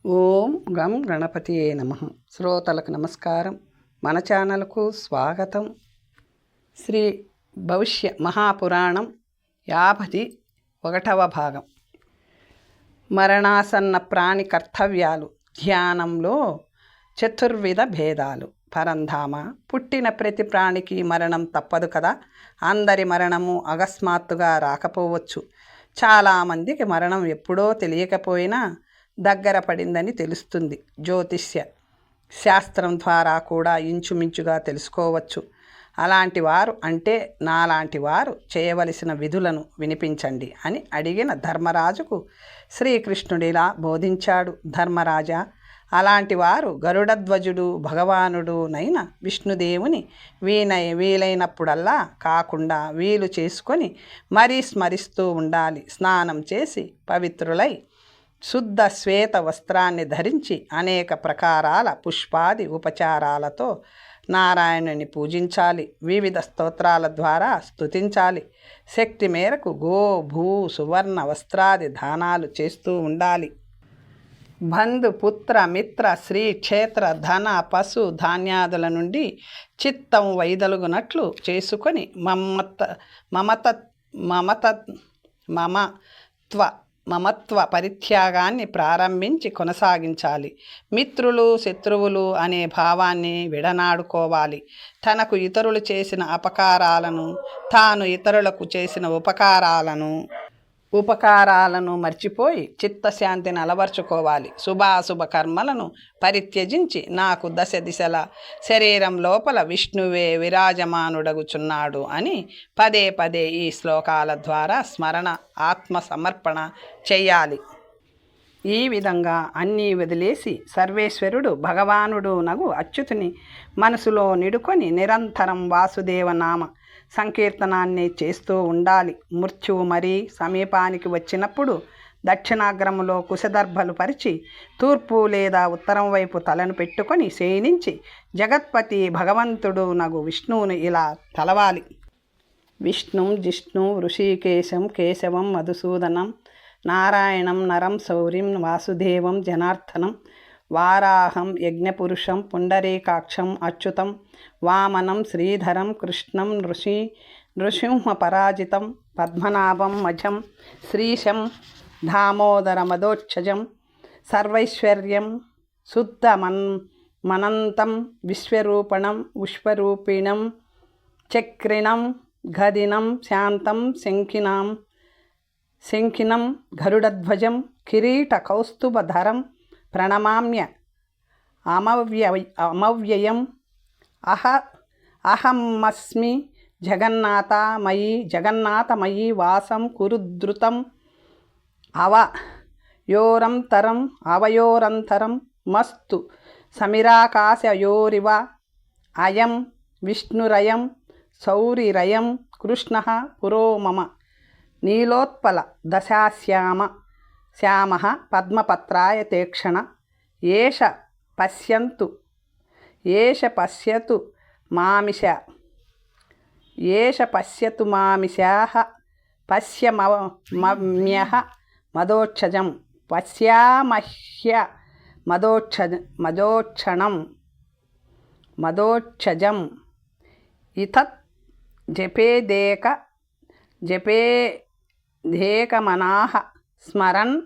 ఓం గం గణపతియే నమః. శ్రోతలకు నమస్కారం. మన ఛానల్కు స్వాగతం. శ్రీ భవిష్య మహాపురాణం 51వ భాగం. మరణాసన్న ప్రాణి కర్తవ్యాలు. ధ్యానంలో చతుర్విధ భేదాలు. పరంధామ, పుట్టిన ప్రతి ప్రాణికి మరణం తప్పదు కదా. అందరి మరణము అకస్మాత్తుగా రాకపోవచ్చు. చాలామందికి మరణం ఎప్పుడో తెలియకపోయినా దగ్గర పడిందని తెలుస్తుంది. జ్యోతిష్య శాస్త్రం ద్వారా కూడా ఇంచుమించుగా తెలుసుకోవచ్చు. అలాంటి వారు అంటే నాలాంటి వారు చేయవలసిన విధులను వినిపించండి అని అడిగిన ధర్మరాజుకు శ్రీకృష్ణుడిలా బోధించాడు. ధర్మరాజా, అలాంటి వారు గరుడధ్వజుడు భగవానుడు నైన విష్ణుదేవుని వీలైనప్పుడల్లా కాకుండా వీలు చేసుకొని మరీ స్మరిస్తూ ఉండాలి. స్నానం చేసి పవిత్రులై శుద్ధ శ్వేత వస్త్రాన్ని ధరించి అనేక ప్రకారాల పుష్పాది ఉపచారాలతో నారాయణుని పూజించాలి. వివిధ స్తోత్రాల ద్వారా స్తుతించాలి. శక్తి మేరకు గో భూ సువర్ణ వస్త్రాది దానాలు చేస్తూ ఉండాలి. బంధు పుత్ర మిత్ర శ్రీ క్షేత్ర ధన పశు ధాన్యాదుల నుండి చిత్తం వైదొలుగునట్లు చేసుకొని మమత్వ పరిత్యాగాన్ని ప్రారంభించి కొనసాగించాలి. మిత్రులు శత్రువులు అనే భావాన్ని విడనాడుకోవాలి. తనకు ఇతరులు చేసిన అపకారాలను తాను ఇతరులకు చేసిన ఉపకారాలను మర్చిపోయి చిత్తశాంతిని అలవర్చుకోవాలి. శుభాశుభ కర్మలను పరిత్యజించి నాకు దశ దిశల శరీరం లోపల విష్ణువే విరాజమానుడగుచున్నాడు అని పదే పదే ఈ శ్లోకాల ద్వారా స్మరణ ఆత్మ సమర్పణ చెయ్యాలి. ఈ విధంగా అన్నీ వదిలేసి సర్వేశ్వరుడు భగవానుడు నగు అచ్యుతుని మనసులో నిడుకొని నిరంతరం వాసుదేవనామ సంకీర్తనాన్ని చేస్తూ ఉండాలి. మృత్యువు మరీ సమీపానికి వచ్చినప్పుడు దక్షిణాగ్రములో కుశదర్భలు పరిచి తూర్పు లేదా ఉత్తరం వైపు తలను పెట్టుకొని శయనించి జగత్పతి భగవంతుడు నగు విష్ణువును ఇలా తలవాలి. విష్ణుం జిష్ణు ఋషికేశం కేశవం మధుసూదనం నారాయణం నరం శౌరిం వాసుదేవం జనార్దనం వారాహం యజ్ఞపురుషం పుండరీకాక్షం అచ్యుతం వామనం శ్రీధరం కృష్ణం నృసింహపరాజితం పద్మనాభం మజం శ్రీశం దామోదరమదోక్షజం సర్వైశ్వర్యం శుద్ధమనంతం విశ్వరూపిణం చక్రిణం గదినం శాంతం శంఖినం గరుడధ్వజం కిరీటకౌస్తుభధరం ప్రణమామ్య అమవ్యయం అహమస్మి జగన్నాథమయీ వాసం కురుద్రుతం అవయోరంతరం మస్తు సమిరాకాశయోరివ అయం విష్ణురయం శౌరిరయం కృష్ణ పురో మమ నీలోత్పల శ్యామ పద్మపత్రాయ తేక్షణ ఏష పశ్యతు మామిషాః పశ్యమమ్యః మదోక్షజం పశ్యామహ్య మదోక్షజం ఇతత్ జపేదేకమనాః స్మరన్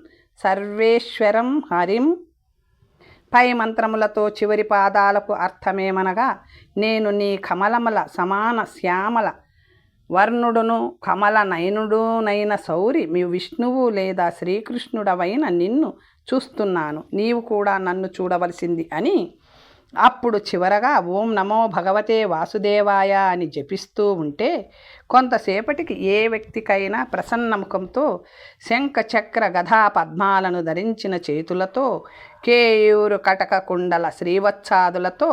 సర్వేశ్వరం హరిం. పై మంత్రములతో చివరి పాదాలకు అర్థమేమనగా, నేను నీ కమలమల సమాన శ్యామల వర్ణుడును కమల నయనుడునైన శౌరి మీ విష్ణువు లేదా శ్రీకృష్ణుడవైన నిన్ను చూస్తున్నాను. నీవు కూడా నన్ను చూడవలసింది అని అప్పుడు చివరగా ఓం నమో భగవతే వాసుదేవాయ అని జపిస్తూ ఉంటే కొంతసేపటికి ఏ వ్యక్తికైనా ప్రసన్నముఖంతో శంఖ చక్ర గదా పద్మాలను ధరించిన చేతులతో కేయూరు కటక కుండల శ్రీవత్సాదులతో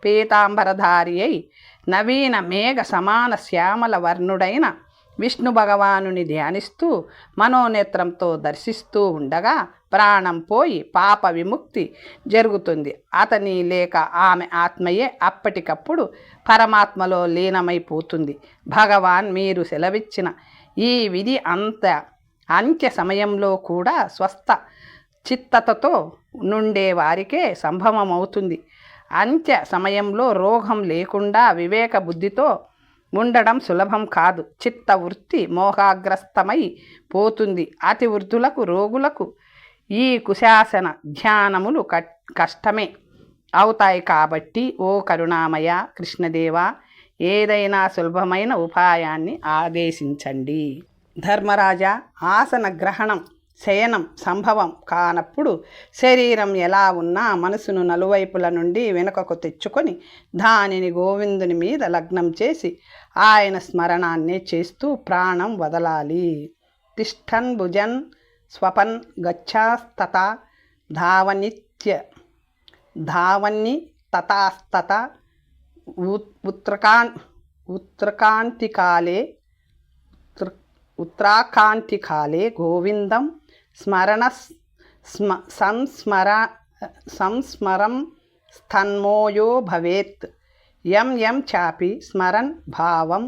పీతాంబరధారి అయి నవీన మేఘ సమాన శ్యామల వర్ణుడైన విష్ణు భగవానుని ధ్యానిస్తూ మనోనేత్రంతో దర్శిస్తూ ఉండగా ప్రాణం పోయి పాప విముక్తి జరుగుతుంది. అతని లేక ఆమె ఆత్మయే అప్పటికప్పుడు పరమాత్మలో లీనమైపోతుంది. భగవాన్ మీరు సెలవిచ్చిన ఈ విధి అంత్య సమయంలో కూడా స్వస్థ చిత్తతతో నుండే వారికే సంభవమవుతుంది. అంత్య సమయంలో రోగం లేకుండా వివేక బుద్ధితో ఉండడం సులభం కాదు. చిత్తవృత్తి మోహాగ్రస్తమై పోతుంది. అతి వృద్ధులకు, రోగులకు ఈ కుశాసన ధ్యానములు కష్టమే అవుతాయి. కాబట్టి ఓ కరుణామయ కృష్ణదేవ, ఏదైనా సులభమైన ఉపాయాన్ని ఆదేశించండి. ధర్మరాజా, ఆసన గ్రహణం శయనం సంభవం కానప్పుడు శరీరం ఎలా ఉన్నా మనసును నలువైపుల నుండి వెనుకకు తెచ్చుకొని దానిని గోవిందుని మీద లగ్నం చేసి ఆయన స్మరణాన్నే చేస్తూ ప్రాణం వదలాలి. తిష్టన్ భుజన్ స్వపన్ గచ్చాస్తత ధావన్ని తతాస్తత ఉత్తరాకాంతికాలే గోవిందం సంస్మరం స్థన్మోయో భవేత్. యం చాపి స్మరన్ భావం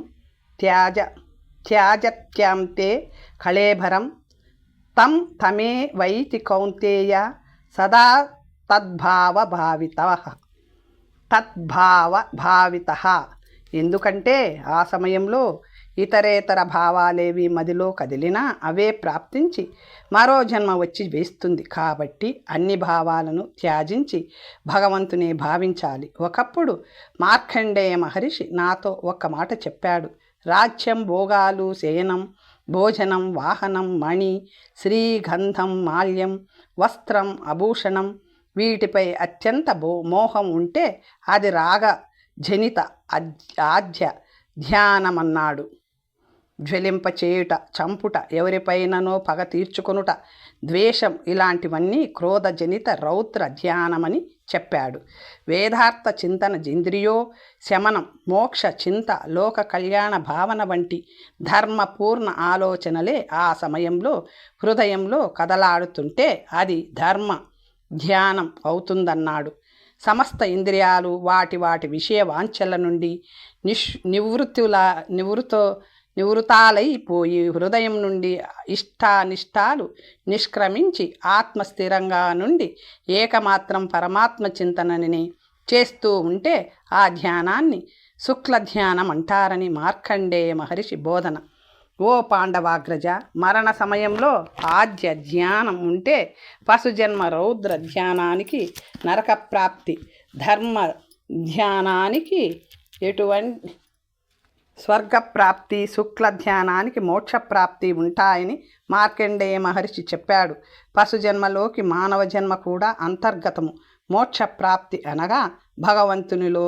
త్యాజత్యాంతే కళేభరం తం తమే వైతి కౌంతేయ సదా తద్భావిత. ఎందుకంటే ఆ సమయంలో ఇతరేతర భావాలేవి మదిలో కదిలినా అవే ప్రాప్తించి మరో జన్మ వచ్చి వేస్తుంది. కాబట్టి అన్ని భావాలను త్యాజించి భగవంతునే భావించాలి. ఒకప్పుడు మార్కండేయ మహర్షి నాతో ఒక్క మాట చెప్పాడు. రాజ్యం, భోగాలు, శయనం, భోజనం, వాహనం, మణి, శ్రీగంధం, మాల్యం, వస్త్రం, ఆభూషణం వీటిపై అత్యంత మోహం ఉంటే అది రాగ జనిత ఆద్య ధ్యానమన్నాడు. జ్వలింపచేయుట, చంపుట, ఎవరిపైననో పగ తీర్చుకొనుట, ద్వేషం ఇలాంటివన్నీ క్రోధజనిత రౌద్ర ధ్యానమని చెప్పాడు. వేదార్థ చింతన, ఇంద్రియో శమనం, మోక్ష చింత, లోక కళ్యాణ భావన వంటి ధర్మపూర్ణ ఆలోచనలే ఆ సమయంలో హృదయంలో కదలాడుతుంటే అది ధర్మ ధ్యానం అవుతుందన్నాడు. సమస్త ఇంద్రియాలు వాటి విషయ వాంఛల నుండి నివృత్తాలైపోయి హృదయం నుండి ఇష్టానిష్టాలు నిష్క్రమించి ఆత్మస్థిరంగా నుండి ఏకమాత్రం పరమాత్మ చింతనని చేస్తూ ఉంటే ఆ ధ్యానాన్ని శుక్ల ధ్యానం అంటారని మార్కండేయ మహర్షి బోధన. ఓ పాండవాగ్రజ, మరణ సమయంలో ఆద్య ధ్యానం ఉంటే పశుజన్మ రౌద్ర ధ్యానానికి నరక ప్రాప్తి, ధర్మ ధ్యానానికి ఎటువంటి స్వర్గప్రాప్తి, శుక్ల ధ్యానానికి మోక్షప్రాప్తి ఉంటాయని మార్కండేయ మహర్షి చెప్పాడు. పశుజన్మలోకి మానవ జన్మ కూడా అంతర్గతము. మోక్షప్రాప్తి అనగా భగవంతునిలో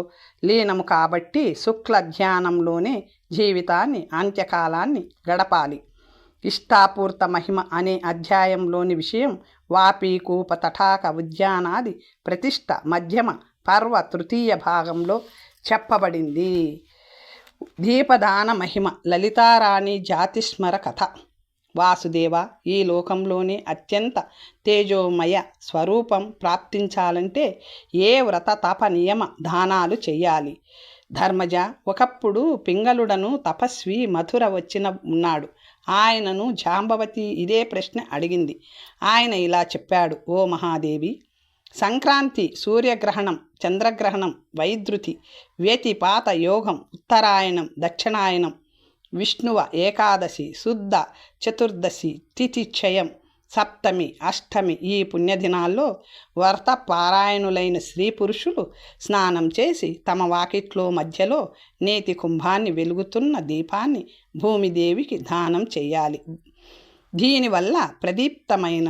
లీనము. కాబట్టి శుక్ల ధ్యానంలోనే జీవితాన్ని, అంత్యకాలాన్ని గడపాలి. ఇష్టాపూర్త మహిమ అనే అధ్యాయంలోని విషయం వాపి, కూప, తటాక, ఉద్యానాది ప్రతిష్ట మధ్యమ పర్వ తృతీయ భాగంలో చెప్పబడింది. దీపదాన మహిమ, లలితారాణి జాతిస్మర కథ. వాసుదేవ, ఈ లోకంలోనే అత్యంత తేజోమయ స్వరూపం ప్రాప్తించాలంటే ఏ వ్రత తప నియమ దానాలు చెయ్యాలి? ధర్మజ, ఒకప్పుడు పింగళుడను తపస్వి మథుర ఉన్నాడు. ఆయనను జాంబవతి ఇదే ప్రశ్న అడిగింది. ఆయన ఇలా చెప్పాడు. ఓ మహాదేవి, సంక్రాంతి, సూర్యగ్రహణం, చంద్రగ్రహణం, వైద్యుతి, వ్యతిపాత యోగం, ఉత్తరాయణం, దక్షిణాయనం, విష్ణువ ఏకాదశి, శుద్ధ చతుర్దశి, తిథిక్షయం, సప్తమి, అష్టమి ఈ పుణ్యదినాల్లో వ్రత పారాయణులైన స్త్రీ పురుషులు స్నానం చేసి తమ వాకిట్లో మధ్యలో నేతి కుంభాన్ని వెలుగుతున్న దీపాన్ని భూమిదేవికి దానం చెయ్యాలి. దీనివల్ల ప్రదీప్తమైన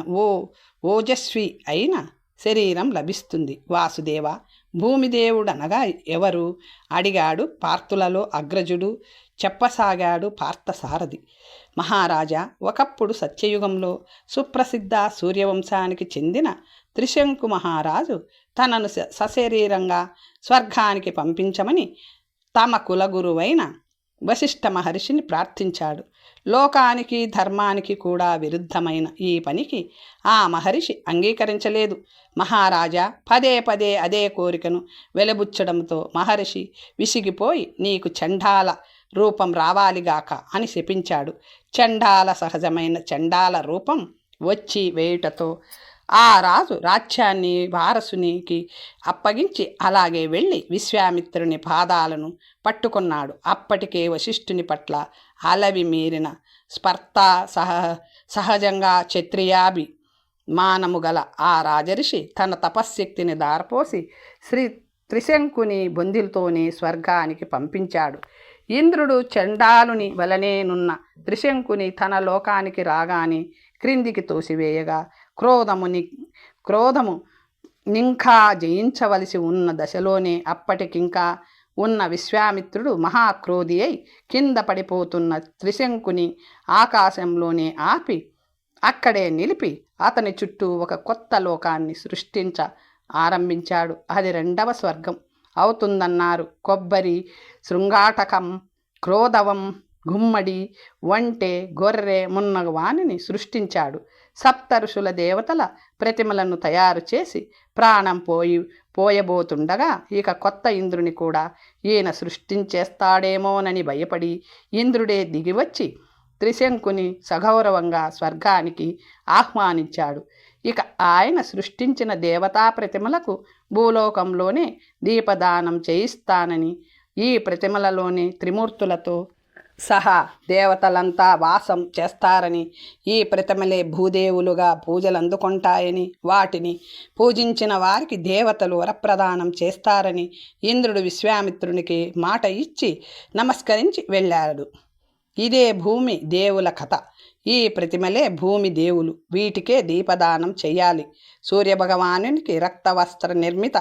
ఓజస్వి అయిన శరీరం లభిస్తుంది. వాసుదేవ, భూమిదేవుడనగా ఎవరు అడిగాడు పార్థులలో అగ్రజుడు. చెప్పసాగాడు పార్థసారథి. మహారాజా, ఒకప్పుడు సత్యయుగంలో సుప్రసిద్ధ సూర్యవంశానికి చెందిన త్రిశంకు మహారాజు తనను సశరీరంగా స్వర్గానికి పంపించమని తమ కులగురువైన వశిష్ఠ మహర్షిని ప్రార్థించాడు. లోకానికి ధర్మానికి కూడా విరుద్ధమైన ఈ పనికి ఆ మహర్షి అంగీకరించలేదు. మహారాజా పదే పదే అదే కోరికను వెలబుచ్చడంతో మహర్షి విసిగిపోయి నీకు చండాల రూపం రావాలిగాక అని శపించాడు. చండాల సహజమైన చండాల రూపం వచ్చి వేయుటతో ఆ రాజు రాజ్యాన్ని వారసునికి అప్పగించి అలాగే వెళ్ళి విశ్వామిత్రుని పాదాలను పట్టుకున్నాడు. అప్పటికే వశిష్ఠుని పట్ల అలవి మీరిన స్పర్ధ సహజంగా క్షత్రియాభిమానము గల ఆ రాజర్షి తన తపశ్శక్తిని దారపోసి త్రిశంకుని బొందిలతోనే స్వర్గానికి పంపించాడు. ఇంద్రుడు చండాలుని వలనేనున్న త్రిశంకుని తన లోకానికి రాగానే క్రిందికి తోసివేయగా క్రోధము నింకా జయించవలసి ఉన్న దశలోనే అప్పటికింకా ఉన్న విశ్వామిత్రుడు మహాక్రోధి అయి కింద పడిపోతున్న త్రిశంకుని ఆకాశంలోనే ఆపి అక్కడే నిలిపి అతని చుట్టూ ఒక కొత్త లోకాన్ని సృష్టించ ఆరంభించాడు. అది 2వ స్వర్గం అవుతుందన్నారు. కొబ్బరి, శృంగాటకం, క్రోధవం, గుమ్మడి, ఒంటె, గొర్రె మున్నగవానిని సృష్టించాడు. సప్తఋషుల దేవతల ప్రతిమలను తయారు చేసి ప్రాణం పోయబోతుండగా ఇక కొత్త ఇంద్రుని కూడా ఈయన సృష్టించేస్తాడేమోనని భయపడి ఇంద్రుడే దిగివచ్చి త్రిశంకుని సగౌరవంగా స్వర్గానికి ఆహ్వానించాడు. ఇక ఆయన సృష్టించిన దేవతా ప్రతిమలకు భూలోకంలోనే దీపదానం చేయిస్తానని, ఈ ప్రతిమలలోని త్రిమూర్తులతో సహా దేవతలంతా వాసం చేస్తారని, ఈ ప్రతిమలే భూదేవులుగా పూజలు అందుకుంటాయని, వాటిని పూజించిన వారికి దేవతలు వరప్రదానం చేస్తారని ఇంద్రుడు విశ్వామిత్రునికి మాట ఇచ్చి నమస్కరించి వెళ్ళాడు. ఇదే భూమి దేవుల కథ. ఈ ప్రతిమలే భూమి దేవులు. వీటికే దీపదానం చెయ్యాలి. సూర్యభగవానునికి రక్తవస్త్ర నిర్మిత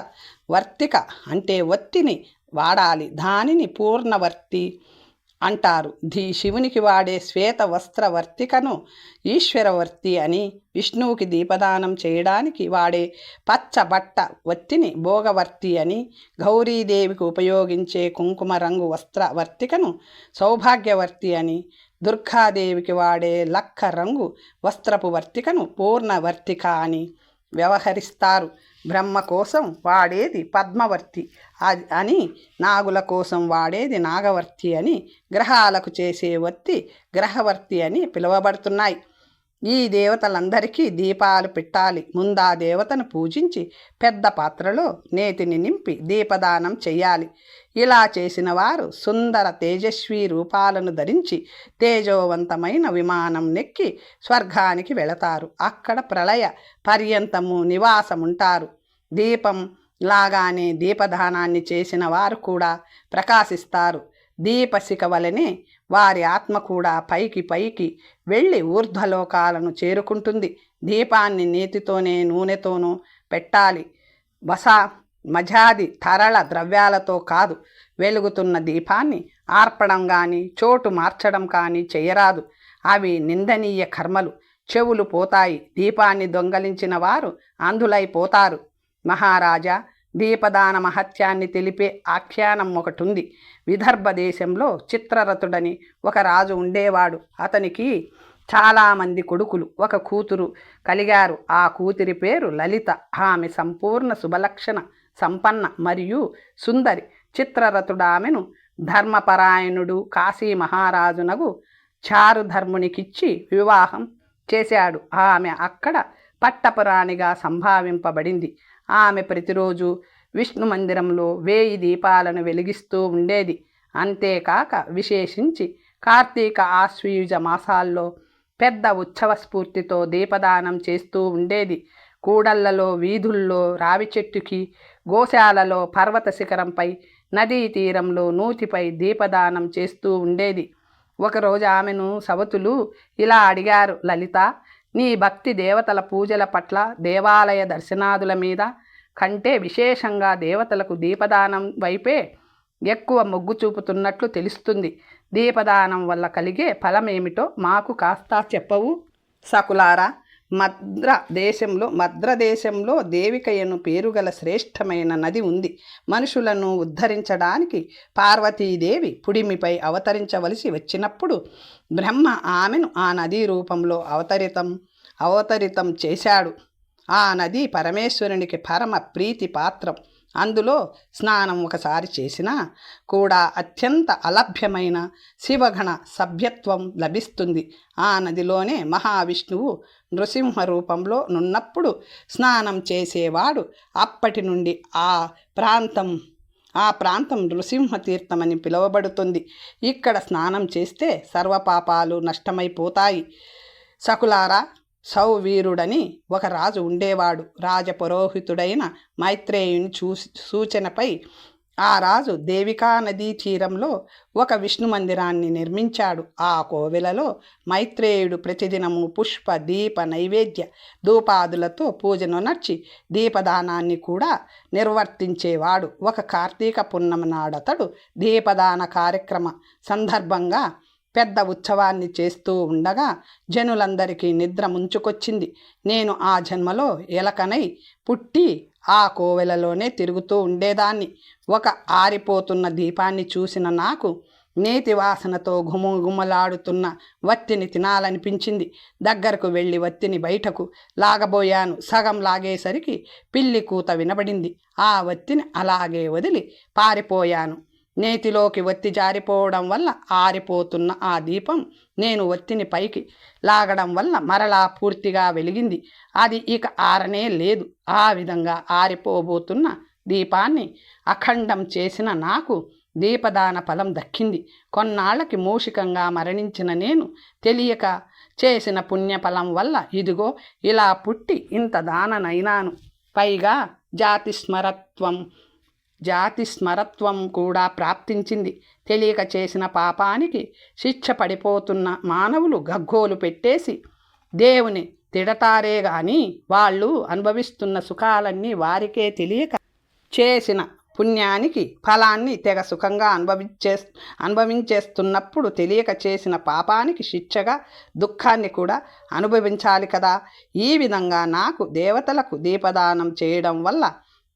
వర్తిక అంటే ఒత్తిని వాడాలి. దానిని పూర్ణవర్తి అంటారు. శివునికి వాడే శ్వేత వస్త్ర వర్తికను ఈశ్వరవర్తి అని, విష్ణువుకి దీపదానం చేయడానికి వాడే పచ్చ బట్ట ఒత్తిని భోగవర్తి అని, గౌరీదేవికి ఉపయోగించే కుంకుమ రంగు వస్త్ర వర్తికను సౌభాగ్యవర్తి అని, దుర్గాదేవికి వాడే లక్క రంగు వస్త్రపు వర్తికను పూర్ణవర్తిక అని వ్యవహరిస్తారు. బ్రహ్మ కోసం వాడేది పద్మవర్తి అని, నాగుల కోసం వాడేది నాగవర్తి అని, గ్రహాలకు చేసే వర్తి గ్రహవర్తి అని పిలువబడుతున్నాయి. ఈ దేవతలందరికీ దీపాలు పెట్టాలి. ముందా దేవతను పూజించి పెద్ద పాత్రలో నేతిని నింపి దీపదానం చెయ్యాలి. ఇలా చేసిన వారు సుందర తేజస్వీ రూపాలను ధరించి తేజోవంతమైన విమానం నెక్కి స్వర్గానికి వెళతారు. అక్కడ ప్రళయ పర్యంతము నివాసముంటారు. దీపం లాగానే దీపదానాన్ని చేసిన వారు కూడా ప్రకాశిస్తారు. దీపశిఖ వలనే వారి ఆత్మ కూడా పైకి పైకి వెళ్ళి ఊర్ధ్వలోకాలను చేరుకుంటుంది. దీపాన్ని నేతితోనే నూనెతోనూ పెట్టాలి. మజాది తరళ ద్రవ్యాలతో కాదు. వెలుగుతున్న దీపాన్ని ఆర్పడం కానీ చోటు మార్చడం కానీ చేయరాదు. అవి నిందనీయ కర్మలు. చెవులు పోతాయి. దీపాన్ని దొంగలించిన వారు అంధులైపోతారు. మహారాజా, దీపదాన మహత్యాన్ని తెలిపే ఆఖ్యానం ఒకటుంది. విదర్భ దేశంలో చిత్రరథుడని ఒక రాజు ఉండేవాడు. అతనికి చాలామంది కొడుకులు, ఒక కూతురు కలిగారు. ఆ కూతురి పేరు లలిత. ఆమె సంపూర్ణ శుభలక్షణ సంపన్న మరియు సుందరి. చిత్రరథుడామెను ధర్మపరాయణుడు కాశీ మహారాజునగు చారుధర్మునికిచ్చి వివాహం చేశాడు. ఆమె అక్కడ పట్టపురాణిగా సంభావింపబడింది. ఆమె ప్రతిరోజు విష్ణు మందిరంలో 1000 దీపాలను వెలిగిస్తూ ఉండేది. అంతేకాక విశేషించి కార్తీక ఆశ్వయుజ మాసాల్లో పెద్ద ఉత్సవ స్ఫూర్తితో దీపదానం చేస్తూ ఉండేది. కూడళ్లలో, వీధుల్లో, రావి చెట్టుకి, గోశాలలో, పర్వత శిఖరంపై, నదీ తీరంలో, నూతిపై దీపదానం చేస్తూ ఉండేది. ఒకరోజు ఆమెను సవతులు ఇలా అడిగారు, లలిత, నీ భక్తి దేవతల పూజల పట్ల, దేవాలయ దర్శనాదుల మీద కంటే విశేషంగా దేవతలకు దీపదానం వైపే ఎక్కువ మొగ్గు చూపుతున్నట్లు తెలుస్తుంది. దీపదానం వల్ల కలిగే ఫలమేమిటో మాకు కాస్త చెప్పవు? సకులారా, మద్రదేశంలో దేవికయ్యను పేరుగల శ్రేష్టమైన నది ఉంది. మనుషులను ఉద్ధరించడానికి పార్వతీదేవి పుడిమిపై అవతరించవలసి వచ్చినప్పుడు బ్రహ్మ ఆమెను ఆ నదీ రూపంలో అవతరితం చేశాడు. ఆ నది పరమేశ్వరునికి పరమ ప్రీతి పాత్రం. అందులో స్నానం ఒకసారి చేసినా కూడా అత్యంత అలభ్యమైన శివగణ సభ్యత్వం లభిస్తుంది. ఆ నదిలోనే మహావిష్ణువు నృసింహ రూపంలో నున్నప్పుడు స్నానం చేసేవాడు. అప్పటి నుండి ఆ ప్రాంతం నృసింహ తీర్థమని పిలువబడుతుంది. ఇక్కడ స్నానం చేస్తే సర్వపాపాలు నష్టమైపోతాయి. సకులారా, సౌవీరుడని ఒక రాజు ఉండేవాడు. రాజపురోహితుడైన మైత్రేయుని సూచనపై ఆ రాజు దేవికా నదీ తీరంలో ఒక విష్ణు మందిరాన్ని నిర్మించాడు. ఆ కోవెలలో మైత్రేయుడు ప్రతిదినము పుష్ప దీప నైవేద్య ధూపాదులతో పూజను నర్చి దీపదానాన్ని కూడా నిర్వర్తించేవాడు. ఒక కార్తీక పున్నమి నాడతడు దీపదాన కార్యక్రమ సందర్భంగా పెద్ద ఉత్సవాన్ని చేస్తూ ఉండగా జనులందరికీ నిద్ర ముంచుకొచ్చింది. నేను ఆ జన్మలో ఎలకనై పుట్టి ఆ కోవెలలోనే తిరుగుతూ ఉండేదాన్ని. ఒక ఆరిపోతున్న దీపాన్ని చూసిన నాకు నేతి వాసనతో గుమగుమలాడుతున్న వత్తిని తినాలనిపించింది. దగ్గరకు వెళ్ళి వత్తిని బయటకు లాగబోయాను. సగం లాగేసరికి పిల్లి కూత వినబడింది. ఆ వత్తిని అలాగే వదిలి పారిపోయాను. నేతిలోకి వత్తి జారిపోవడం వల్ల ఆరిపోతున్న ఆ దీపం నేను వత్తిని పైకి లాగడం వల్ల మరలా పూర్తిగా వెలిగింది. అది ఇక ఆరనే లేదు. ఆ విధంగా ఆరిపోబోతున్న దీపాన్ని అఖండం చేసిన నాకు దీపదాన ఫలం దక్కింది. కొన్నాళ్ళకి మూషికంగా మరణించిన నేను తెలియక చేసిన పుణ్యఫలం వల్ల ఇదిగో ఇలా పుట్టి ఇంత దాననైనాను. పైగా జాతి స్మరత్వం కూడా ప్రాప్తించింది. తెలియక చేసిన పాపానికి శిక్ష పడిపోతున్న మానవులు గగ్గోలు పెట్టేసి దేవుని తిడతారే గాని వాళ్ళు అనుభవిస్తున్న సుఖాలన్నీ వారికే తెలియక చేసిన పుణ్యానికి ఫలాన్ని తెగ సుఖంగా అనుభవించేస్తున్నప్పుడు తెలియక చేసిన పాపానికి శిక్షగా దుఃఖాన్ని కూడా అనుభవించాలి కదా. ఈ విధంగా నాకు దేవతలకు దీపదానం చేయడం వల్ల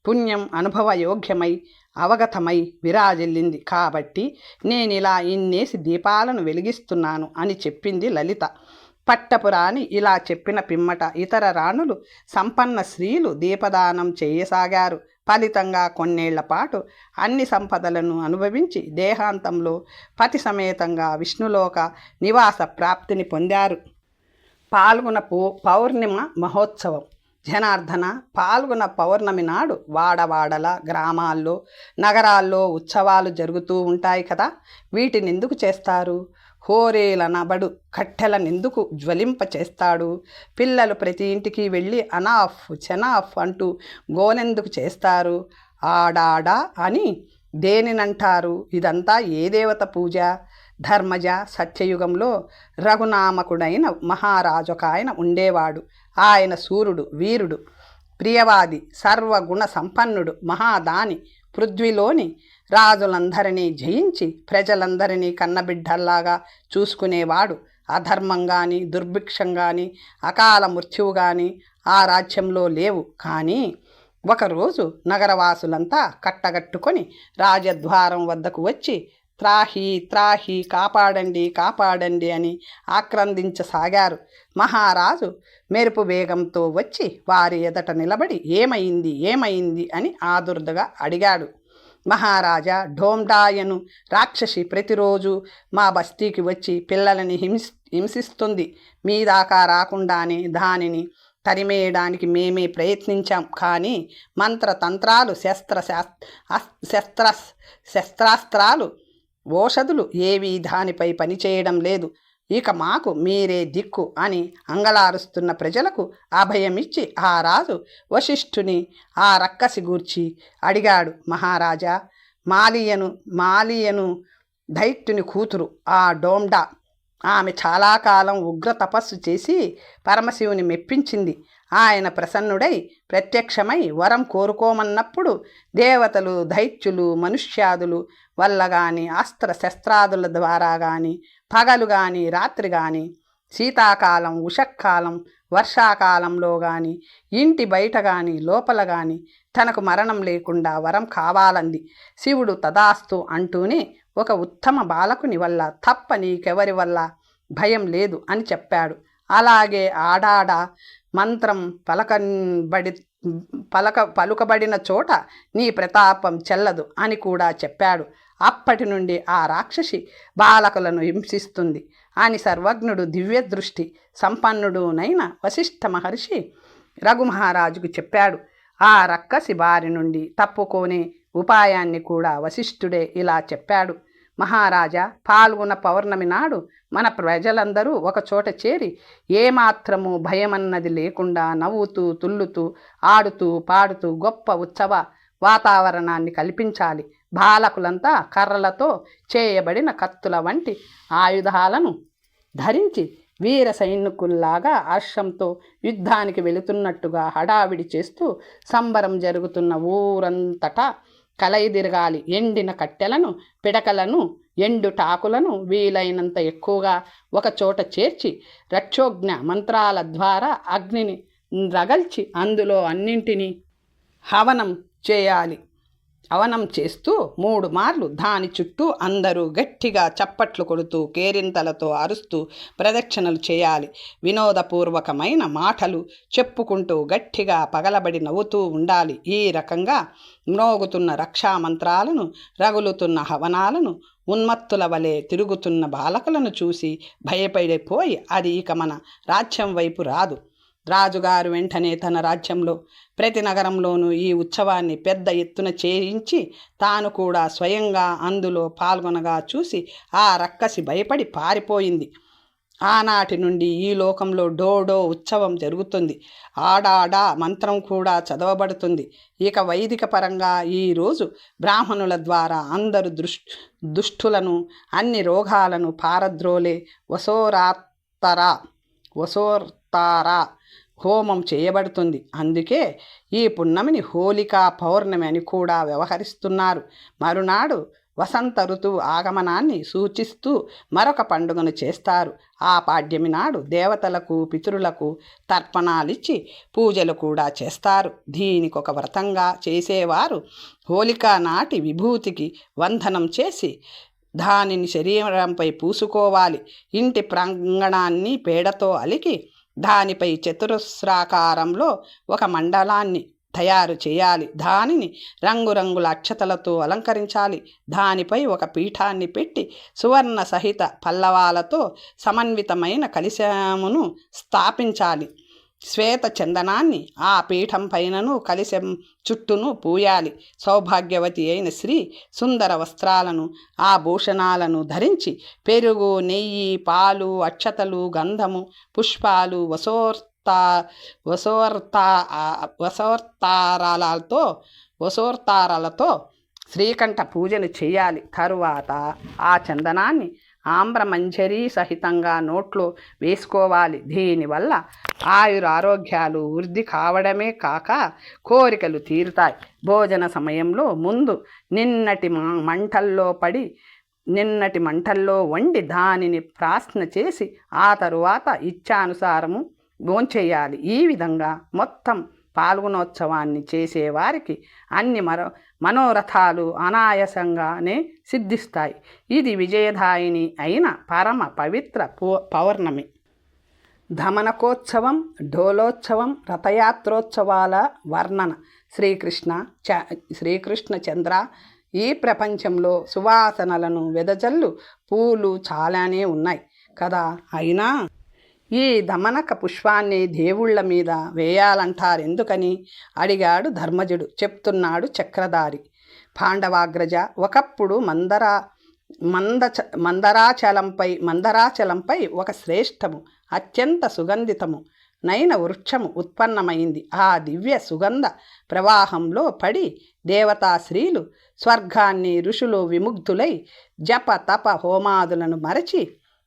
పుణ్యం అనుభవయోగ్యమై అవగతమై విరాజిల్లింది. కాబట్టి నేనిలా ఇన్నేసి దీపాలను వెలిగిస్తున్నాను అని చెప్పింది లలిత. పట్టపురాణి ఇలా చెప్పిన పిమ్మట ఇతర రాణులు సంపన్న స్త్రీలు దీపదానం చేయసాగారు. ఫలితంగా కొన్నేళ్ల పాటు అన్ని సంపదలను అనుభవించి దేహాంతంలో పతి సమేతంగా విష్ణులోక నివాస ప్రాప్తిని పొందారు. పాల్గొన పౌర్ణిమ మహోత్సవం. జనార్దన, పాల్గొన పౌర్ణమి నాడు వాడవాడల, గ్రామాల్లో, నగరాల్లో ఉత్సవాలు జరుగుతూ ఉంటాయి కదా. వీటినెందుకు చేస్తారు? హోరేలనబడు కట్టెలనెందుకు జ్వలింప చేస్తాడు? పిల్లలు ప్రతి ఇంటికి వెళ్ళి అనాఫ్ చెనాఫ్ అంటూ గోనెందుకు చేస్తారు? ఆడాడా అని దేనినంటారు? ఇదంతా ఏ దేవత పూజ? ధర్మజ, సత్యయుగంలో రఘునామకుడైన మహారాజు ఒక ఆయన ఉండేవాడు. ఆయన సూర్యుడు, వీరుడు, ప్రియవాది, సర్వగుణ సంపన్నుడు, మహాదాని. పృథ్వీలోని రాజులందరినీ జయించి ప్రజలందరినీ కన్నబిడ్డల్లాగా చూసుకునేవాడు. అధర్మం కానీ, దుర్భిక్షం కానీ, అకాల మృత్యువు కానీ ఆ రాజ్యంలో లేవు. కానీ ఒకరోజు నగరవాసులంతా కట్టగట్టుకొని రాజద్వారం వద్దకు వచ్చి త్రాహి త్రాహి, కాపాడండి కాపాడండి అని ఆక్రందించసాగారు. మహారాజు మెరుపు వేగంతో వచ్చి వారి ఎదట నిలబడి ఏమైంది ఏమైంది అని ఆదుర్దగా అడిగాడు. మహారాజా, ఢోండాయను రాక్షసి ప్రతిరోజు మా బస్తీకి వచ్చి పిల్లలని హింసిస్తుంది. మీ దాకా రాకుండానే దానిని తరిమేయడానికి మేమే ప్రయత్నించాం. కానీ మంత్రతంత్రాలు, శస్త్రాస్త్రాలు, ఓషధులు ఏవీ దానిపై పనిచేయడం లేదు. ఇక మాకు మీరే దిక్కు అని అంగలారుస్తున్న ప్రజలకు అభయమిచ్చి ఆ రాజు వశిష్ఠుని ఆ రక్కసి గూర్చి అడిగాడు. మహారాజా, మాలియను దైత్యుని కూతురు ఆ డోండా. ఆమె చాలా కాలం ఉగ్ర తపస్సు చేసి పరమశివుని మెప్పించింది. ఆయన ప్రసన్నుడై ప్రత్యక్షమై వరం కోరుకోమన్నప్పుడు దేవతలు, దైత్యులు, మనుష్యాదులు వల్ల కానీ, అస్త్ర శస్త్రాదుల ద్వారా కానీ, పగలు కానీ, రాత్రి కానీ, శీతాకాలం, ఉషక్కాలం, వర్షాకాలంలో కానీ, ఇంటి బయట కానీ, లోపల కానీ తనకు మరణం లేకుండా వరం కావాలంది. శివుడు తదాస్తు అంటూనే ఒక ఉత్తమ బాలకుని వల్ల తప్ప నీకెవరి వల్ల భయం లేదు అని చెప్పాడు. అలాగే ఆడాడ మంత్రం పలుకబడిన చోట నీ ప్రతాపం చెల్లదు అని కూడా చెప్పాడు. అప్పటి నుండి ఆ రాక్షసి బాలకులను హింసిస్తుంది అని సర్వజ్ఞుడు దివ్య దృష్టి సంపన్నుడునైన వశిష్ఠ మహర్షి రఘుమహారాజుకు చెప్పాడు. ఆ రక్కసి బారి నుండి తప్పుకోనే ఉపాయాన్ని కూడా వశిష్ఠుడే ఇలా చెప్పాడు. మహారాజా, పాల్గొన పౌర్ణమి నాడు మన ప్రజలందరూ ఒకచోట చేరి ఏమాత్రము భయమన్నది లేకుండా నవ్వుతూ తుల్లుతూ ఆడుతూ పాడుతూ గొప్ప ఉత్సవ వాతావరణాన్ని కల్పించాలి. బాలకులంతా కర్రలతో చేయబడిన కత్తుల వంటి ఆయుధాలను ధరించి వీర సైనికుల్లాగా హర్షంతో యుద్ధానికి వెళుతున్నట్టుగా హడావిడి చేస్తూ సంబరం జరుగుతున్న ఊరంతటా కలయిదిరగాలి. ఎండిన కట్టెలను, పిడకలను, ఎండు టాకులను వీలైనంత ఎక్కువగా ఒకచోట చేర్చి రక్షోజ్ఞ మంత్రాల ద్వారా అగ్నిని రగల్చి అందులో అన్నింటినీ హవనం చేయాలి. హవనం చేస్తూ 3 మార్లు దాని చుట్టూ అందరూ గట్టిగా చప్పట్లు కొడుతూ కేరింతలతో అరుస్తూ ప్రదక్షిణలు చేయాలి. వినోదపూర్వకమైన మాటలు చెప్పుకుంటూ గట్టిగా పగలబడి నవ్వుతూ ఉండాలి. ఈ రకంగా మ్రోగుతున్న రక్షామంత్రాలను, రగులుతున్న హవనాలను, ఉన్మత్తుల వలె తిరుగుతున్న బాలకులను చూసి భయపడిపోయి అది ఇక మన రాజ్యం వైపు రాదు. రాజుగారు వెంటనే తన రాజ్యంలో ప్రతి నగరంలోనూ ఈ ఉత్సవాన్ని పెద్ద ఎత్తున చేయించి తాను కూడా స్వయంగా అందులో పాల్గొనగా చూసి ఆ రక్కసి భయపడి పారిపోయింది. ఆనాటి నుండి ఈ లోకంలో డోడో ఉత్సవం జరుగుతుంది. ఆడాడా మంత్రం కూడా చదవబడుతుంది. ఇక వైదిక పరంగా ఈరోజు బ్రాహ్మణుల ద్వారా అందరు దుష్టులను, అన్ని రోగాలను పారద్రోలే వసోర్తారా హోమం చేయబడుతుంది. అందుకే ఈ పున్నమిని హోలికా పౌర్ణమి అని కూడా వ్యవహరిస్తున్నారు. మరునాడు వసంత ఋతువు ఆగమనాన్ని సూచిస్తూ మరొక పండుగను చేస్తారు. ఆ పాడ్యమి నాడు దేవతలకు, పితరులకు తర్పణాలిచ్చి పూజలు కూడా చేస్తారు. దీనికి ఒక వ్రతంగా చేసేవారు హోలికా నాటి విభూతికి వందనం చేసి దానిని శరీరంపై పూసుకోవాలి. ఇంటి ప్రాంగణాన్ని పేడతో అలికి దానిపై చతురస్రాకారంలో ఒక మండలాన్ని తయారు చేయాలి. దానిని రంగురంగుల అక్షతలతో అలంకరించాలి. దానిపై ఒక పీఠాన్ని పెట్టి సువర్ణ సహిత పల్లవాలతో సమన్వితమైన కలశమును స్థాపించాలి. శ్వేత చందనాన్ని ఆ పీఠం పైనను కలశం చుట్టూను పూయాలి. సౌభాగ్యవతి అయిన స్త్రీ సుందర వస్త్రాలను, ఆభూషణాలను ధరించి పెరుగు, నెయ్యి, పాలు, అక్షతలు, గంధము, పుష్పాలు, వసోర్తారాలతో శ్రీకంఠ పూజను చేయాలి. తరువాత ఆ చందనాన్ని ఆమ్రమంజరి సహితంగా నోట్లో వేసుకోవాలి. దీనివల్ల ఆయురారోగ్యాలు వృద్ధి కావడమే కాక కోరికలు తీరుతాయి. భోజన సమయంలో ముందు నిన్నటి మంటల్లో వండి దానిని ప్రాశ్న చేసి ఆ తరువాత ఇచ్ఛానుసారము భోంచేయాలి. ఈ విధంగా మొత్తం పాల్గొనోత్సవాన్ని చేసేవారికి అన్ని మనోరథాలు అనాయాసంగానే సిద్ధిస్తాయి. ఇది విజయదాయిని అయిన పరమ పవిత్ర పౌర్ణమి. ధమనకోత్సవం, డోలోత్సవం, రథయాత్రోత్సవాల వర్ణన. శ్రీకృష్ణ చంద్ర, ఈ ప్రపంచంలో సువాసనలను వెదజల్లు పూలు చాలానే ఉన్నాయి కదా, అయినా ఈ దమనక పుష్పాన్ని దేవుళ్ల మీద వేయాలంటారెందుకని అడిగాడు ధర్మజుడు. చెప్తున్నాడు చక్రధారి. పాండవాగ్రజ, ఒకప్పుడు మందరాచలంపై ఒక శ్రేష్టము అత్యంత సుగంధితము నైన వృక్షము ఉత్పన్నమైంది. ఆ దివ్య సుగంధ ప్రవాహంలో పడి దేవతాశ్రీలు స్వర్గాన్ని ఋషులు విముగ్ధులై జప తప హోమాదులను మరచి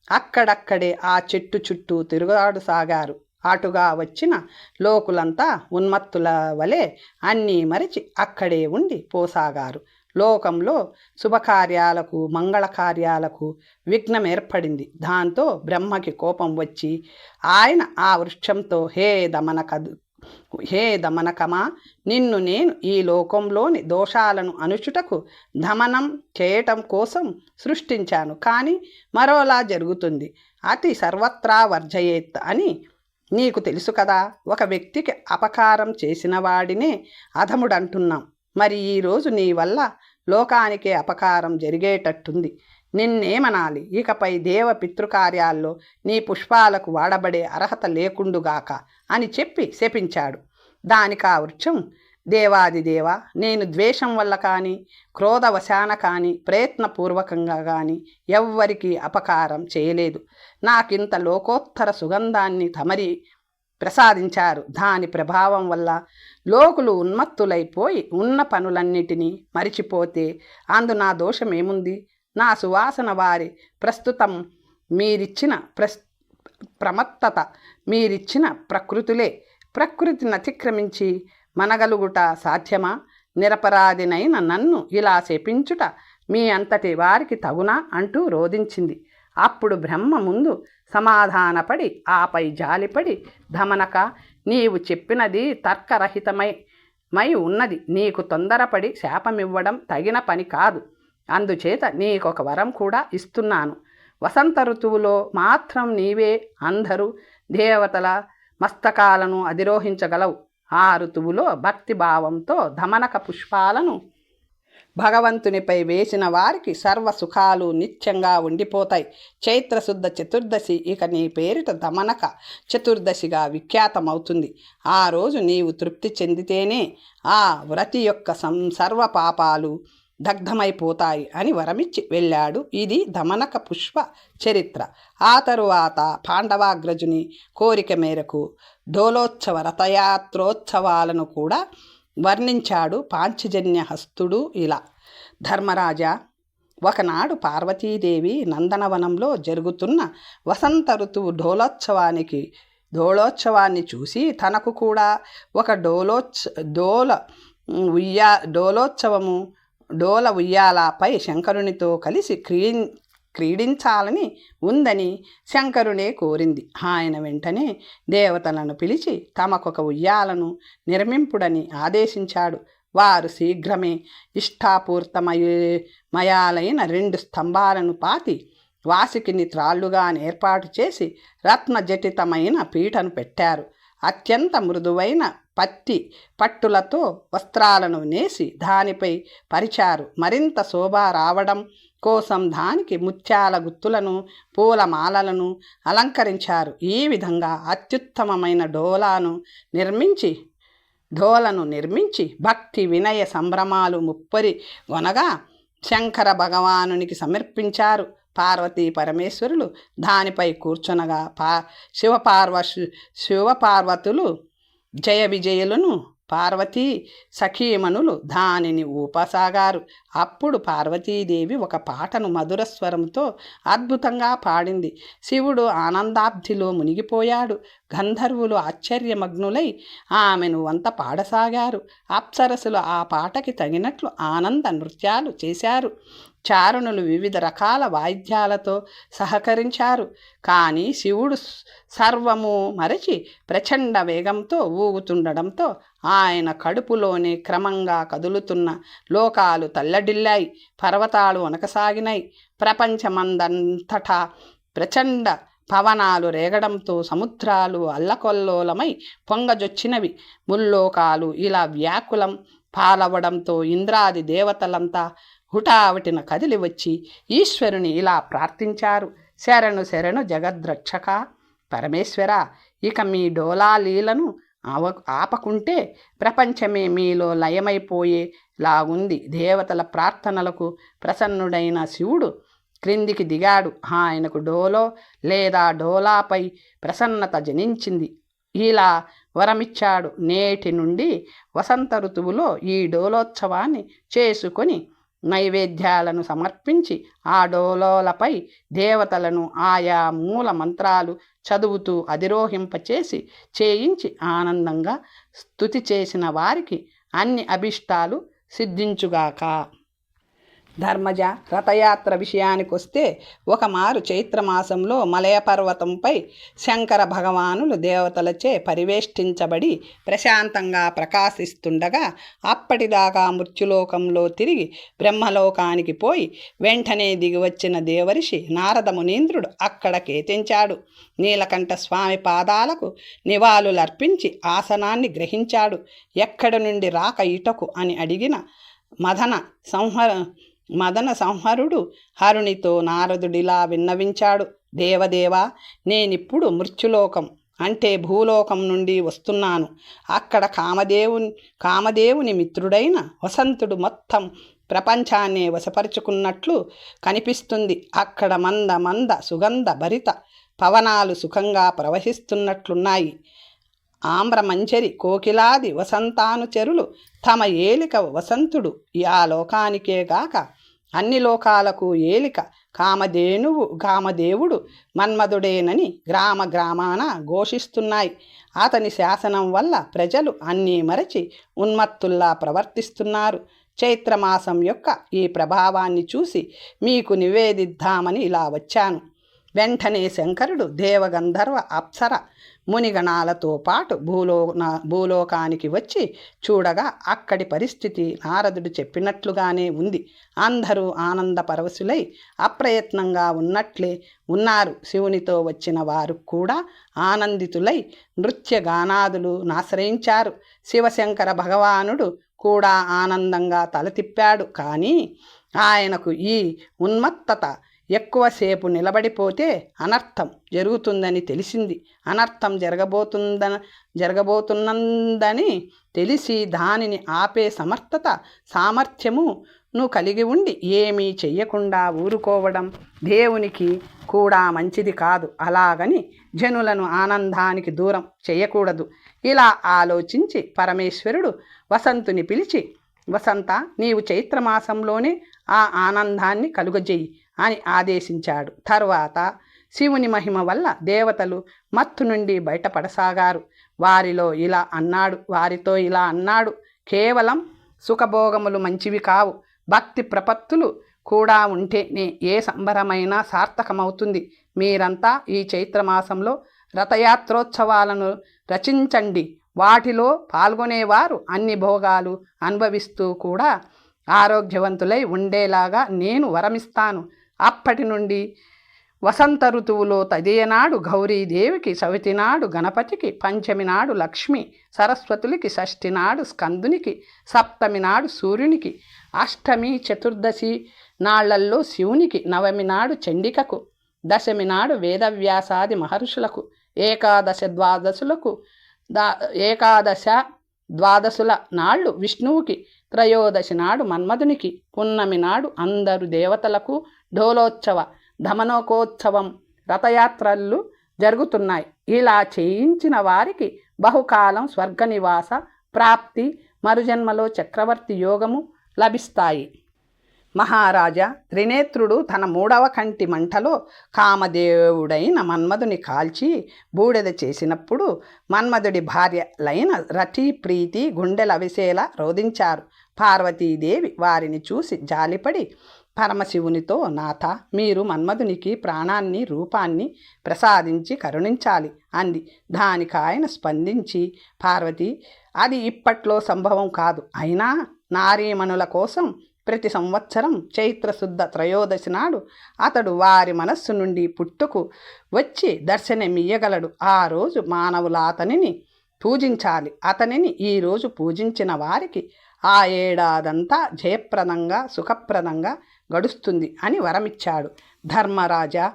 అక్కడక్కడే ఆ చెట్టు చుట్టూ తిరుగాడుసాగారు. అటుగా వచ్చిన లోకులంతా ఉన్మత్తుల వలె అన్నీ మరిచి అక్కడే ఉండి పోసాగారు. లోకంలో శుభకార్యాలకు, మంగళకార్యాలకు విఘ్నం ఏర్పడింది. దాంతో బ్రహ్మకి కోపం వచ్చి ఆయన ఆ వృక్షంతో హే దమనకమా, నిన్ను నేను ఈ లోకంలోని దోషాలను అణుచుటకు దమనం చేయటం కోసం సృష్టించాను. కానీ మరోలా జరుగుతుంది. అతి సర్వత్రా వర్జయేత్ అని నీకు తెలుసు కదా, ఒక వ్యక్తికి అపకారం చేసిన వాడినే అధముడంటున్నాం. మరి ఈరోజు నీ వల్ల లోకానికే అపకారం జరిగేటట్టుంది. నిన్నేమనాలి? ఇకపై దేవ పితృకార్యాల్లో నీ పుష్పాలకు వాడబడే అర్హత లేకుండుగాక అని చెప్పి శపించాడు. దానికా వృక్షం, దేవాదిదేవ, నేను ద్వేషం వల్ల కానీ క్రోధవశాన కానీ ప్రయత్నపూర్వకంగా కానీ ఎవ్వరికీ అపకారం చేయలేదు. నాకింత లోకోత్తర సుగంధాన్ని తమరి ప్రసాదించారు. దాని ప్రభావం వల్ల లోకులు ఉన్మత్తులైపోయి ఉన్న పనులన్నిటినీ మరిచిపోతే అందు నా దోషమేముంది? నా సువాసన వారి ప్రస్తుతం మీరిచ్చిన ప్రమత్తత, మీరిచ్చిన ప్రకృతులే. ప్రకృతిని అతిక్రమించి మనగలుగుట సాధ్యమా? నిరపరాధినైన నన్ను ఇలా శపించుట మీ అంతటి వారికి తగునా అంటూ రోధించింది. అప్పుడు బ్రహ్మ ముందు సమాధానపడి ఆపై జాలిపడి, ధమనక, నీవు చెప్పినది తర్కరహితమై ఉన్నది. నీకు తొందరపడి శాపమివ్వడం తగిన పని కాదు. అందుచేత నీకొక వరం కూడా ఇస్తున్నాను. వసంత ఋతువులో మాత్రం నీవే అందరూ దేవతల మస్తకాలను అధిరోహించగలవు. ఆ ఋతువులో భక్తిభావంతో ధమనక పుష్పాలను భగవంతునిపై వేసిన వారికి సర్వ సుఖాలు నిత్యంగా ఉండిపోతాయి. చైత్రశుద్ధ చతుర్దశి ఇక నీ పేరిట ధమనక చతుర్దశిగా విఖ్యాతమవుతుంది. ఆ రోజు నీవు తృప్తి చెందితేనే ఆ వ్రతి యొక్క సర్వ పాపాలు దగ్ధమైపోతాయి అని వరమిచ్చి వెళ్ళాడు. ఇది ధమనక పుష్ప చరిత్ర. ఆ తరువాత పాండవాగ్రజుని కోరిక మేరకు డోలోత్సవ రథయాత్రోత్సవాలను కూడా వర్ణించాడు పాంచజన్య హస్తుడు ఇలా. ధర్మరాజా, ఒకనాడు పార్వతీదేవి నందనవనంలో జరుగుతున్న వసంత ఋతువు డోలోత్సవాన్ని చూసి తనకు కూడా ఒక డోల ఉయ్యాలపై శంకరునితో కలిసి క్రీడించాలని ఉందని శంకరునే కోరింది. ఆయన వెంటనే దేవతలను పిలిచి తమకొక ఉయ్యాలను నిర్మింపుడని ఆదేశించాడు. వారు శీఘ్రమే ఇష్టాపూర్తమయాలైన 2 స్తంభాలను పాతి వాసికిని త్రాళ్లుగా ఏర్పాటు చేసి రత్నజటితమైన పీటను పెట్టారు. అత్యంత మృదువైన పట్టులతో వస్త్రాలను నేసి దానిపై పరిచారు. మరింత శోభ రావడం కోసం దానికి ముత్యాల గుత్తులను, పూలమాలలను అలంకరించారు. ఈ విధంగా అత్యుత్తమమైన డోలను నిర్మించి భక్తి వినయ సంభ్రమాలు ముప్పరి గొనగా శంకర భగవానునికి సమర్పించారు. పార్వతీ పరమేశ్వరులు దానిపై కూర్చొనగా శివపార్వతులు జయ విజయులను పార్వతీ సఖీమణులు దానిని ఊపసాగారు. అప్పుడు పార్వతీదేవి ఒక పాటను మధుర స్వరంతో అద్భుతంగా పాడింది. శివుడు ఆనందాబ్ధిలో మునిగిపోయాడు. గంధర్వులు ఆశ్చర్యమగ్నులై ఆమెను వంత పాడసాగారు. అప్సరసులు ఆ పాటకి తగినట్లు ఆనంద నృత్యాలు చేశారు. చారుణులు వివిధ రకాల వాయిద్యాలతో సహకరించారు. కానీ శివుడు సర్వము మరచి ప్రచండ వేగంతో ఊగుతుండడంతో ఆయన కడుపులోనే క్రమంగా కదులుతున్న లోకాలు తల్లడిల్లాయి. పర్వతాలు వణకసాగినాయి. ప్రపంచమందంతటా ప్రచండ పవనాలు రేగడంతో సముద్రాలు అల్లకొల్లోలమై పొంగజొచ్చినవి. ముల్లోకాలు ఇలా వ్యాకులం పాలవడంతో ఇంద్రాది దేవతలంతా హుటావటిన కదిలి వచ్చి ఈశ్వరుని ఇలా ప్రార్థించారు. శరణు శరణు జగద్రక్షక పరమేశ్వర, ఇక మీ డోలాలీలను ఆపకుంటే ప్రపంచమే మీలో లయమైపోయేలాగుంది. దేవతల ప్రార్థనలకు ప్రసన్నుడైన శివుడు క్రిందికి దిగాడు. ఆయనకు డోలో లేదా డోలాపై ప్రసన్నత జనించింది. ఇలా వరమిచ్చాడు, నేటి నుండి వసంత ఋతువులో ఈ డోలోత్సవాన్ని చేసుకొని నైవేద్యాలను సమర్పించి ఆ డోలోలపై దేవతలను ఆయా మూల మంత్రాలు చదువుతూ అధిరోహింపచేసి చేయించి ఆనందంగా స్తుతి చేసిన వారికి అన్ని అభిష్టాలు సిద్ధించుగాక. ధర్మజ, రథయాత్ర విషయానికొస్తే ఒకమారు చైత్రమాసంలో మలయపర్వతంపై శంకర భగవానులు దేవతలచే పరివేష్టించబడి ప్రశాంతంగా ప్రకాశిస్తుండగా అప్పటిదాకా మృత్యులోకంలో తిరిగి బ్రహ్మలోకానికి పోయి వెంటనే దిగివచ్చిన దేవర్షి నారద మునీంద్రుడు అక్కడ కేతించాడు. నీలకంఠ స్వామి పాదాలకు నివాళులర్పించి ఆసనాన్ని గ్రహించాడు. ఎక్కడి నుండి రాక ఇటకు అని అడిగిన మదన సంహరుడు హరునితో నారదుడిలా విన్నవించాడు. దేవదేవా, నేనిప్పుడు మృత్యులోకం అంటే భూలోకం నుండి వస్తున్నాను. అక్కడ కామదేవుని మిత్రుడైన వసంతుడు మొత్తం ప్రపంచాన్ని వశపరుచుకున్నట్లు కనిపిస్తుంది. అక్కడ మంద సుగంధ భరిత పవనాలు సుఖంగా ప్రవహిస్తున్నట్లున్నాయి. ఆమ్రమంజరి కోకిలాది వసంతానుచరులు తమ ఏలిక వసంతుడు ఆ లోకానికే గాక అన్ని లోకాలకు ఏలిక కామదేవుడు మన్మధుడేనని గ్రామాన ఘోషిస్తున్నాయి. అతని శాసనం వల్ల ప్రజలు అన్నీ మరచి ఉన్మత్తుల్లా ప్రవర్తిస్తున్నారు. చైత్రమాసం యొక్క ఈ ప్రభావాన్ని చూసి మీకు నివేదిద్దామని ఇలా వచ్చాను. వెంటనే శంకరుడు దేవగంధర్వ అప్సర మునిగణాలతో పాటు భూలోకానికి వచ్చి చూడగా అక్కడి పరిస్థితి నారదుడు చెప్పినట్లుగానే ఉంది. అందరూ ఆనంద పరవశులై అప్రయత్నంగా ఉన్నట్లే ఉన్నారు. శివునితో వచ్చిన వారు కూడా ఆనందితులై నృత్యగానాదులు ఆశ్రయించారు. శివశంకర భగవానుడు కూడా ఆనందంగా తల తిప్పాడు. కానీ ఆయనకు ఈ ఉన్మత్తత ఎక్కువసేపు నిలబడిపోతే అనర్థం జరుగుతుందని తెలిసింది. అనర్థం జరగబోతున్నదని తెలిసి దానిని ఆపే సామర్థ్యమును కలిగి ఉండి ఏమీ చెయ్యకుండా ఊరుకోవడం దేవునికి కూడా మంచిది కాదు. అలాగని జనులను ఆనందానికి దూరం చేయకూడదు. ఇలా ఆలోచించి పరమేశ్వరుడు వసంతుని పిలిచి, వసంత, నీవు చైత్రమాసంలోనే ఆ ఆనందాన్ని కలుగజేయి అని ఆదేశించాడు. తర్వాత శివుని మహిమ వల్ల దేవతలు మత్తు నుండి బయటపడసాగారు. వారితో ఇలా అన్నాడు, కేవలం సుఖభోగములు మంచివి కావు. భక్తి ప్రపత్తులు కూడా ఉంటేనే ఏ సంబరమైనా సార్థకమవుతుంది. మీరంతా ఈ చైత్రమాసంలో రథయాత్రోత్సవాలను రచించండి. వాటిలో పాల్గొనేవారు అన్ని భోగాలు అనుభవిస్తూ కూడా ఆరోగ్యవంతులై ఉండేలాగా నేను వరమిస్తాను. అప్పటి నుండి వసంత ఋతువులో తదియనాడు గౌరీదేవికి, చవితి నాడు గణపతికి, పంచమి నాడు లక్ష్మి సరస్వతులకి, షష్ఠి నాడు స్కందునికి, సప్తమి నాడు సూర్యునికి, అష్టమి చతుర్దశి నాళ్లల్లో శివునికి, నవమి నాడు చండికకు, దశమి నాడు వేదవ్యాసాది మహర్షులకు, ఏకాదశ ద్వాదశుల నాళ్ళు విష్ణువుకి, త్రయోదశి నాడు మన్మధునికి, పున్నమి నాడు అందరు దేవతలకు డోలోత్సవ ధమనోకోత్సవం రథయాత్రలు జరుగుతున్నాయి. ఇలా చేయించిన వారికి బహుకాలం స్వర్గనివాస ప్రాప్తి, మరుజన్మలో చక్రవర్తి యోగము లభిస్తాయి. మహారాజా, త్రినేత్రుడు తన 3వ కంటి మంటలో కామదేవుడైన మన్మధుని కాల్చి బూడిద చేసినప్పుడు మన్మధుడి భార్యలైన రతి, ప్రీతి గుండెల విసేలా రోధించారు. పార్వతీదేవి వారిని చూసి జాలిపడి పరమశివునితో, నాథ, మీరు మన్మధునికి ప్రాణాన్ని, రూపాన్ని ప్రసాదించి కరుణించాలి అంది. దానికి ఆయన స్పందించి, పార్వతి, అది ఇప్పట్లో సంభవం కాదు. అయినా నారీమణుల కోసం ప్రతి సంవత్సరం చైత్రశుద్ధ త్రయోదశి నాడు అతడు వారి మనస్సు నుండి పుట్టుకు వచ్చి దర్శనమియ్యగలడు. ఆ రోజు మానవులు అతనిని పూజించాలి. అతనిని ఈరోజు పూజించిన వారికి ఆ ఏడాదంతా జయప్రదంగా, సుఖప్రదంగా గడుస్తుంది అని వరమిచ్చాడు. ధర్మరాజా,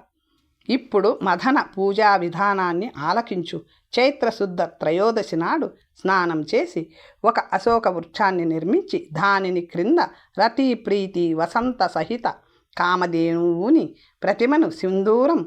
ఇప్పుడు మదన పూజా విధానాన్ని ఆలకించు. చైత్రశుద్ధ త్రయోదశి నాడు స్నానం చేసి ఒక అశోక వృక్షాన్ని నిర్మించి దానిని క్రింద రతి, ప్రీతి, వసంత సహిత కామధేనువుని ప్రతిమను సింధూరం,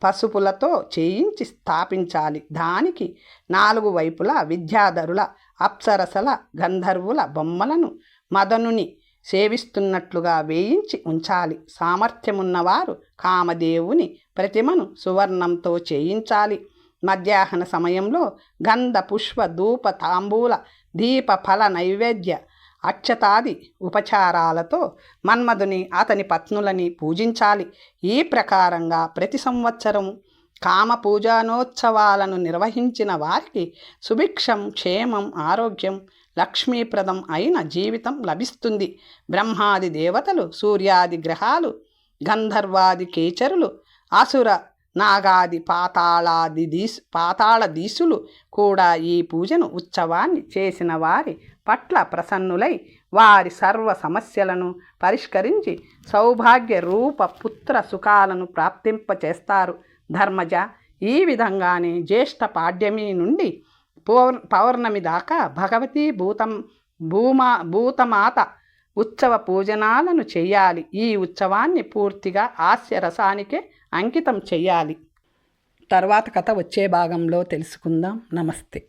పసుపులతో చేయించి స్థాపించాలి. దానికి 4 వైపులా విద్యాధరుల, అప్సరసల, గంధర్వుల బొమ్మలను మదనుని సేవిస్తున్నట్లుగా వేయించి ఉంచాలి. సామర్థ్యమున్నవారు కామదేవుని ప్రతిమను సువర్ణంతో చేయించాలి. మధ్యాహ్న సమయంలో గంధ, పుష్ప, ధూప, తాంబూల, దీప, ఫల నైవేద్య అక్షతాది ఉపచారాలతో మన్మధుని అతని పత్నులని పూజించాలి. ఈ ప్రకారంగా ప్రతి సంవత్సరం కామ పూజానోత్సవాలను నిర్వహించిన వారికి సుభిక్షం, క్షేమం, ఆరోగ్యం, లక్ష్మీప్రదం అయిన జీవితం లభిస్తుంది. బ్రహ్మాది దేవతలు, సూర్యాది గ్రహాలు, గంధర్వాది కేచరులు, అసుర నాగాది పాతాళదీసులు కూడా ఈ పూజను, ఉత్సవాన్ని చేసిన వారి పట్ల ప్రసన్నులై వారి సర్వ సమస్యలను పరిష్కరించి సౌభాగ్య రూప పుత్ర సుఖాలను ప్రాప్తింపచేస్తారు. ధర్మజ, ఈ విధంగానే జ్యేష్ఠ పాడ్యమి నుండి పౌర్ణమి దాకా భగవతీ భూతమాత ఉత్సవ పూజనాలను చెయ్యాలి. ఈ ఉత్సవాన్ని పూర్తిగా హాస్యరసానికే అంకితం చెయ్యాలి. తర్వాత కథ వచ్చే భాగంలో తెలుసుకుందాం. నమస్తే.